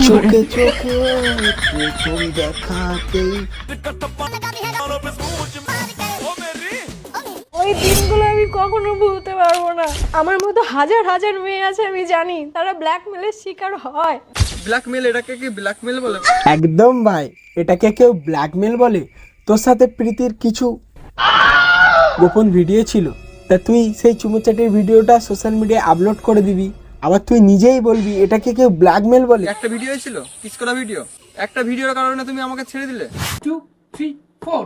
চোখে চোখে প্রথম দেখাতেই ওই দিনগুলো আমি কখনো ভুলতে পারবো না। আমার মতো হাজার হাজার মেয়ে আছে, আমি জানি তারা ব্ল্যাকমেলের শিকার হয়। ব্ল্যাকমেল, এটাকে কি ব্ল্যাকমেল বলে? একদম ভাই, এটাকে কেউ ব্ল্যাকমেল বলে? তোর সাথে প্রীতির কিছু গোপন ভিডিও ছিল, তা তুই সেই চুমোচাটির ভিডিওটা সোশ্যাল মিডিয়ায় আপলোড করে দিবি, আবার তুই নিজেই বলবি এটাকে কেউ ব্ল্যাকমেল বলে? একটা ভিডিও ছিল, কিস করা ভিডিও, একটা ভিডিওর কারণে তুমি আমাকে ছেড়ে দিলে। 2 3 4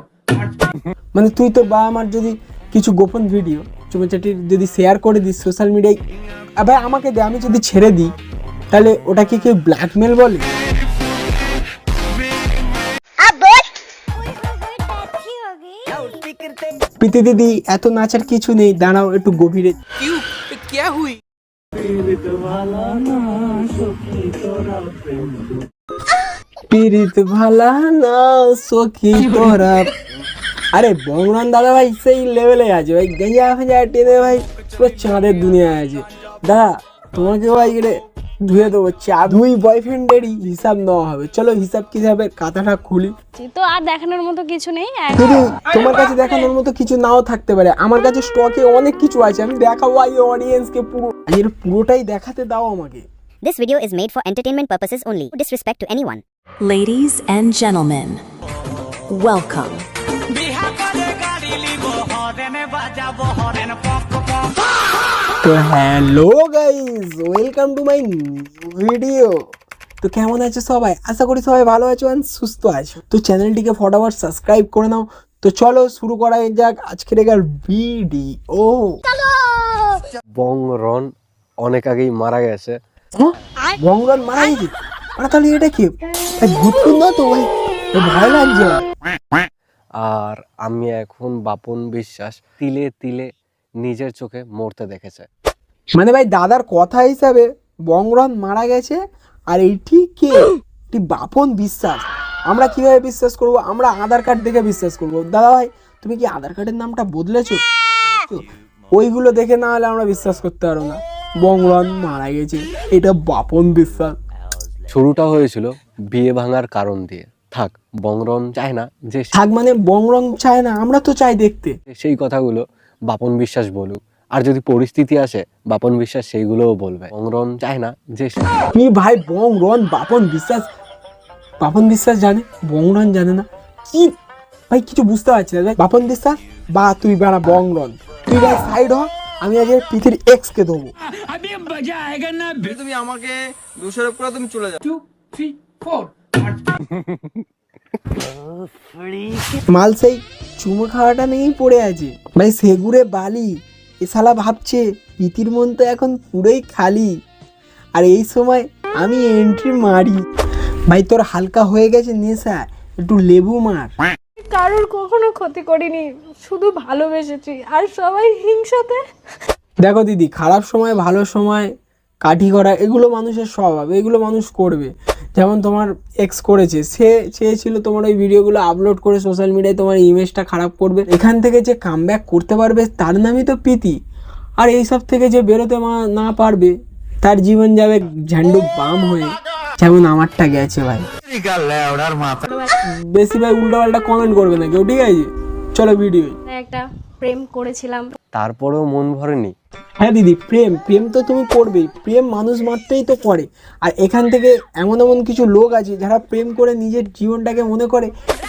মানে তুই তোর বাবা মার যদি কিছু গোপন ভিডিও চুমোচাটির যদি শেয়ার করে দিস সোশ্যাল মিডিয়ায়, আবার আমাকে দে, আমি যদি ছেড়ে দিই, তাহলে ওটাকে কেউ ব্ল্যাকমেল বলে? প্রীতি দিদি, এত নাচার কিছু নেই, দাঁড়াও একটু গভীরে। क्यों क्या हुई? পীড়িত ভালা না সখী তোরা। আরে বংরান দাদা ভাই সেই লেভেলে আছে ভাই, গেঁজা ফেঁজা টেনে ভাই পুরো চাঁদের দুনিয়ায় আছে। দাদা তোমাকে ভাই এটা ধুয়ে দেবো, দুই বয়ফ্রেন্ডেরই হিসাব নেওয়া হবে। চলো হিসাব কিভাবে কাঁথাটা খুলি। তো আর দেখানোর মতো কিছু নেই। দিদি তোমার কাছে দেখানোর মতো কিছু নাও থাকতে পারে, আমার কাছে স্টকে অনেক কিছু আছে, আমি দেখাবো এই অডিয়েন্সকে পুরো। এর পুরোটাই দেখাতে দাও আমাকে। This video is made for entertainment purposes only. No disrespect to anyone. Ladies and gentlemen, welcome. তো hello guys, welcome to my video. তো কেমন আছে সবাই? আশা করি সবাই ভালো আছো আর সুস্থ আছো। তো চ্যানেলটিকে ফটাফট সাবস্ক্রাইব করে নাও। তো চলো শুরু করা যাক আজকের এর ভিডিও। বংরন অনেক আগেই মারা গেছে। বংরন মারা গেছে? আর তাহলে এটা কি ভূত না তো ভাই? ভয় লাগছে। আর আমি এখন বাপন বিশ্বাস তিলে তিলে নিজের চোখে মরতে দেখেছে। মানে ভাই দাদার কথা হিসাবে বংরন মারা গেছে, আর এইটি কে? এটি বাপন বিশ্বাস। আমরা কিভাবে বিশ্বাস করব? আমরা আধার কার্ড দেখে বিশ্বাস করব। দাদা ভাই তুমি কি আধার কার্ডের নামটা বদলেছো? ওইগুলো দেখে না হলে আমরা বিশ্বাস করতে পারবো না। বংরন মারা গেছে, এটা বাপন বিশ্বাস। শুরুটা হয়েছিল বিয়ে ভাঙার কারণ দিয়ে। থাক, বংরন চায় না যে থাক মানে বংরন চায় না, আমরা তো চাই দেখতে। সেই কথাগুলো বাপন বিশ্বাস বলুক, আর যদি পরিস্থিতি আসে বাপন বিশ্বাস সেইগুলোও বলবে। বংরন চায় না যে কি ভাই বংরন বাপন বিশ্বাস জানে, বংরন জানে না কি ভাই? কিছু বুঝতে পারছি না ভাই। বাপন বিশ্বাস বা তুই বেড়া বংরন, তুই ভাই সাইড হ, আমি আগে পৃথিবীর এক্স কে দেবো। তুমি আমাকে দোষারোপ করে তুমি চলে যাও। 2 3 4 মাল সেই চুমো খাওয়াটা নিয়েই পড়ে আছে ভাই, সেগুড়ে বালি। এ শালা ভাবছে প্রীতির মন তো এখন পুরোই খালি, আর এই সময় আমি এন্ট্রি মারি। ভাই তোর হালকা হয়ে গেছে নেশা, একটু লেবু মার। কারোর কখনো ক্ষতি করিনি, শুধু ভালোবেসেছি, আর সবাই হিংসাতে। দেখো দিদি, খারাপ সময় ভালো সময় কাঠি করা এগুলো মানুষের স্বভাব, এগুলো মানুষ করবে। যেমন তোমার এক্স করেছে, সে চেয়েছিল তোমার ওই ভিডিওগুলো আপলোড করে সোশ্যাল মিডিয়ায় তোমার ইমেজটা খারাপ করবে। এখান থেকে যে কামব্যাক করতে পারবে তার নামই তো প্রীতি। আর এইসব থেকে যে বেরোতে না পারবে তার জীবন যাবে ঝান্ডু বাম হয়ে, যেমন আমারটা গেছে ভাই। বেশি ভাই উল্টো পাল্টা কমেন্ট করবে না কেউ, ঠিক আছে? চলো ভিডিও। একটা প্রেম করেছিলাম, তারপরেও মন ভরেনি। হ্যাঁ দিদি, প্রেম তো তুমি করবেই, প্রেম মানুষ মাত্রই তো করে। আর এখান থেকে এমন কিছু লোক আছে যারা প্রেম করে নিজের জীবনটাকে মনে করে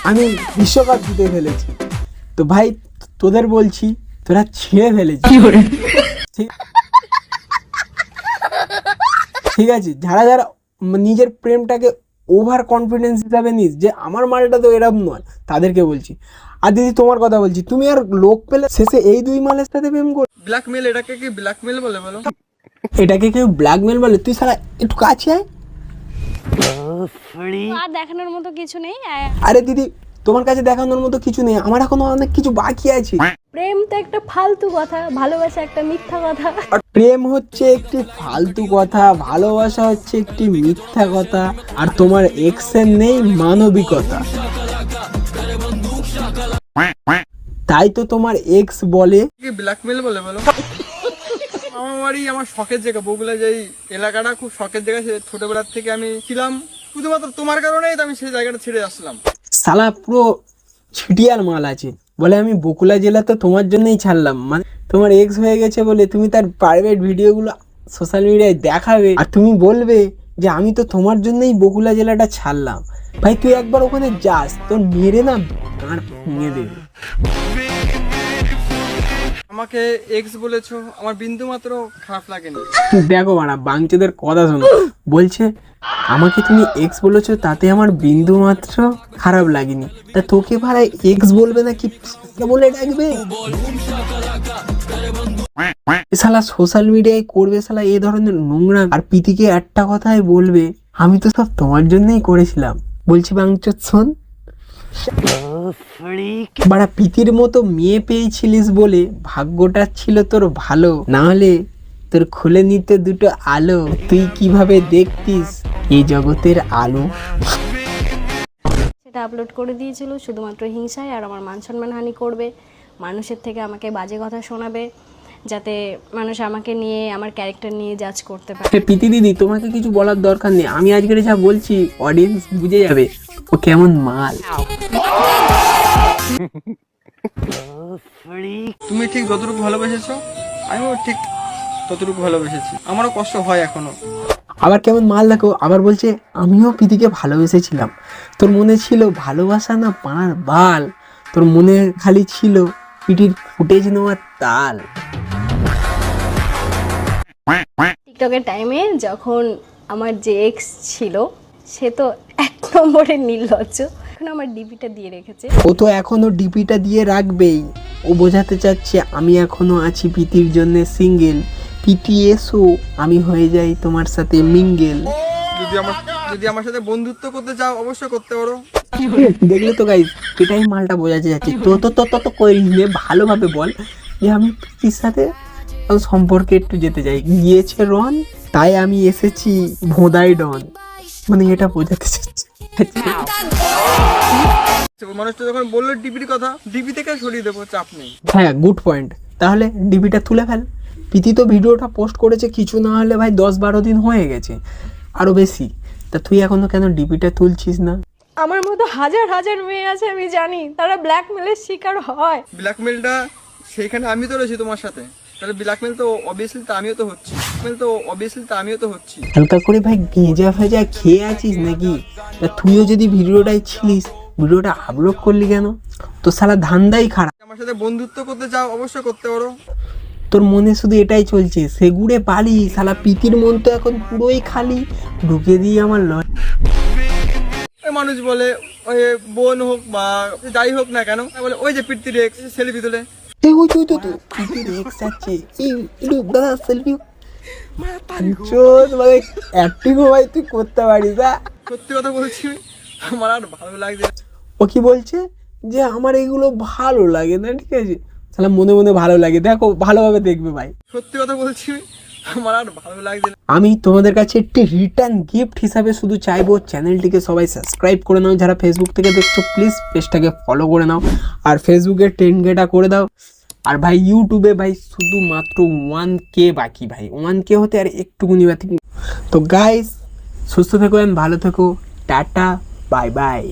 আমি বিশ্বকাপ জিতে ফেলেছি। তো ভাই তোদের বলছি, তোরা ছিঁড়ে ফেলেছিস। ঠিক আছে, যারা নিজের প্রেমটাকে ওভার কনফিডেন্স হিসাবে নিস যে আমার মালটা তো এরকম নয়, তাদেরকে বলছি। আর দিদি তোমার কথা বলছি, তুমি আর লোক পেলে শেষে এই দুই মালের সাথে প্রেম কর। ব্ল্যাকমেল, এটাকে কি ব্ল্যাকমেল বলে বলো? এটাকে কেউ ব্ল্যাকমেল বলে? তুই সারা একটু কাছে আয়। আর দেখানোর মতো কিছু নেই। আরে দিদি তোমার কাছে দেখানোর মতো কিছু নেই, আমার এখনো অনেক কিছু বাকি আছে। প্রেম তো একটা ফালতু কথা, ভালোবাসা একটা মিথ্যা কথা। প্রেম হচ্ছে একটি ফালতু কথা, ভালোবাসা হচ্ছে একটি মিথ্যা কথা, আর তোমার এক্সের নেই মানবিকতা। তাই তো তোমার এক্স বলে কি ব্ল্যাকমেল বলে বলো? আমার বাড়ি আমার শখের জায়গা, বগুলা যেই এলাকাটা খুব শখের জায়গা, সে ছোটবেলার থেকে আমি ছিলাম, শুধুমাত্র তোমার কারণেই তো আমি সেই জায়গাটা ছেড়ে আসলাম। শালা পুরো ছিটিয়ার মাল আছে, বলে আমি বকুলা জেলা তো তোমার জন্যই ছাড়লাম, মানে তোমার এক্স হয়ে গেছে বলে তুমি তার প্রাইভেট ভিডিওগুলো সোশ্যাল মিডিয়ায় দেখাবে আর তুমি বলবে যে আমি তো তোমার জন্যই বকুলা জেলাটা ছাড়লাম। ভাই তুই একবার ওখানে যাস, তোর মেরে না আর ভেঙে দেবে। আমাকে এক্স বলেছো, আমার বিন্দু মাত্র খারাপ লাগেনি। দেখো মারা বাংচোদের কথা শোনো, বলছে আমাকে তুমি এক্স বলেছো তাতে আমার বিন্দু মাত্র খারাপ লাগেনি, তা তোকে ভাড়া এক্স বলবে না কি বলে ডাকবে? শালা সোশ্যাল মিডিয়ায় করবে শালা এই ধরনের নোংরা, আর পিতিকে একটা কথাই বলবে আমি তো সব তোমার জন্যই করেছিলাম। বলছি বাংচোদ শোন, বাড়া পিতির মতো মেয়ে পেয়েছিলিস বলে ভাগ্যটা ছিল তোর ভালো, না হলে তোর খুলে নিতে দুটো আলো, তুই কিভাবে দেখতিস এই জগতের আলো। সেটা আপলোড করে দিয়েছিল শুধুমাত্র হিংসায় আর আমার মান সম্মান হানি করবে, মানুষের থেকে আমাকে বাজে কথা শোনাবে, যাতে মানুষ আমাকে নিয়ে আমার ক্যারেক্টার নিয়ে জাজ করতে পারে। প্রীতি দিদি তোমাকে কিছু বলার দরকার নেই, আমি আজকের যা বলছি অডিয়েন্স বুঝে যাবে ও কেমন মাল। তুমি ঠিক যতটুকু ভালোবেসেছো আমিও ঠিক ততটুকু ভালোবেসেছি, আমারও কষ্ট হয় এখনো। আবার কেমন মাল দেখো, আবার বলছে আমিও প্রীতিকে ভালোবেসেছিলাম, তোর মনে ছিল ভালোবাসা না পানার বাল, তোর মনে খালি ছিল পিটির ফুটেজ নেওয়ার তাল। টিকটকের টাইমে যখন আমার যে এক্স ছিল সে তো 1 নম্বরের নির্লজ্জ, এখন আমার ডিপিটা দিয়ে রেখেছে। ও তো এখনো ডিপিটা দিয়ে রাখবেই, ও বোঝাতে চাচ্ছে আমি এখনো আছি প্রীতির জন্য সিঙ্গেল, প্রীতি এসো আমি হয়ে যাই তোমার সাথে মিঙ্গেল। যদি আমার সাথে বন্ধুত্ব করতে চাও অবশ্যই করতে পারো। দেখলে তো গাইস, এটাই মালটা বোঝাতে যাচ্ছে। তো করিস নে, ভালোভাবে বল যে আমি প্রীতির সাথে সম্পর্কে একটু যেতে চাই, গিয়েছে রন তাই আমি এসেছি ভোদাই ডন, মানে এটা বোঝাতে চাচ্ছে। মানুষটা যখন বললো ডিপির কথা, ডিপি থেকে সরিয়ে দেবো, চাপ নেই। হ্যাঁ গুড পয়েন্ট, তাহলে ডিপিটা তুলে ফেল। প্রীতি তো ভিডিওটা পোস্ট করেছে কিছু না হলে ভাই 10-12 দিন হয়ে গেছে, আরো বেশি, তা তুই এখনো কেন ডিপিটা তুলছিস না? আমার মতো হাজার হাজার মেয়ে আছে আমি জানি, তারা ব্ল্যাকমেলের শিকার হয়। ব্ল্যাকমেলটা সেইখানে আমি তো রয়েছি তোমার সাথে, তাহলে ব্ল্যাকমেল তো অবভিয়াসলি আমিও তো হচ্ছি। হালকা করে ভাই গেঁজা ফেজা খেয়ে আছিস নাকি? তা তুইও যদি ভিডিওটাই ছিলিস, ভিডিওটা আপলোড করলি কেন? তো শালা ধান্দাই খারাপ। আমার সাথে বন্ধুত্ব করতে চাও অবশ্যই করতে পারো। তোর মনে শুধু এটাই চলছে, সেগুড়ে পালি, শালা প্রীতির মন তো এখন পুরোই খালি, ঢুকে দিয়ে আমার মানুষ বলে ওই বোন হোক বা যাই হোক না কেন, বলে ওই যে প্রীতির এক্স সেলফি তোলে। প্রীতির এক্স আছে, দাদা সেলফি মানে অ্যাক্টিংও ভাই তুই করতে পারিস। সত্যি কথা বলছি, আমার আর ভালো লাগছে। ও কি বলছে যে আমার এগুলো ভালো লাগে না, ঠিক আছে তাহলে মনে মনে ভালো লাগে, দেখো ভালোভাবে দেখবে ভাই। সত্যি কথা বলছি, আমার আর ভালো লাগছে না। আমি তোমাদের কাছে একটি রিটার্ন গিফট হিসাবে শুধু চাইবো চ্যানেলটিকে সবাই সাবস্ক্রাইব করে নাও, যারা ফেসবুক থেকে দেখছো প্লিজ পেজটাকে ফলো করে নাও, আর ফেসবুকে 10K করে দাও, আর ভাই ইউটিউবে ভাই শুধুমাত্র 1K বাকি, ভাই 1K হতে আর একটুকুনি বাকি। তো গাইস সুস্থ থেকো, ভালো থেকো, টাটা বাই বাই।